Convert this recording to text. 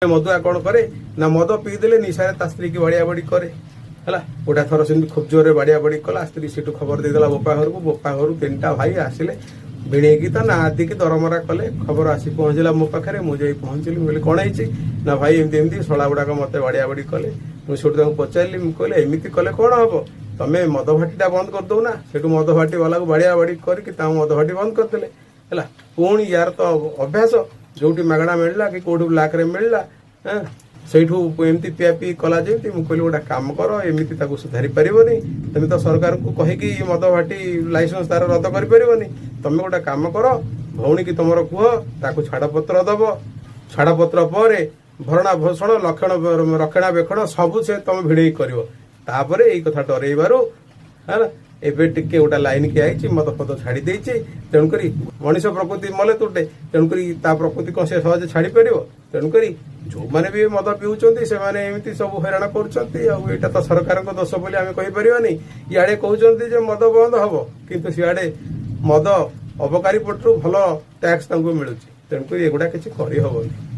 मधुआ कौन करे ना मद पीदेले निशारे ता स्त्री की बाड़िया बाड़ी करे है गोटा थर से खूब जोर बाड़िया बाड़ी कला स्त्री से खबर देदेला बोपा घर को बोपा घर 3टा भाई आसिले भिड़ेकी ता ना आदि की दरमरा कले खबर आसी पहुंचला मो पाखे मुझे पहुंचली मुझे कौन है ना भाई एमती शला गुड़ाक मत बाड़िया बाड़ी कले मुझे पचारि कहले एमती कले कौन हम तमें मद भाटीटा बंद कर दो ना से मद भाटी वाला को बाड़िया बाड़ी करके मद भाटी बंद करदे है पुणी यार तो अभ्यास जो मागणा मिलला कि कौटू लाख मिलला सेठू एमती पिया पी कला जमी मुझे गोटे कम कर एमती सुधारी पारनी तुम तो सरकार को कहीकि मद भाटी लाइसेंस तार रद्द कर तुम गोटे कम कर भौणी की तुम कह छाड़पत्र दब छाड़पत्र पर भरणा भूषण लक्षण रक्षणाबेक्षण सबू से तुम भिड़े कर यही कथा डरइबारू है एबे टिके गोटा लाइन के आई मद फद छाड़ी तेणुक मनीष प्रकृति मले तुटे तेणुक प्रकृति कौन से सहज छाड़ी पार तेणुक जो मैंने भी मद पीऊँच से एमती सब हैरान कर तो सरकार दोष बोली आम कहीपरानी इे कहते मद बंद हम किंतु सियाड़े मद अबकारी पटू भल टैक्स मिलूँ तेणुक एगुड़ा किसी करहबनी।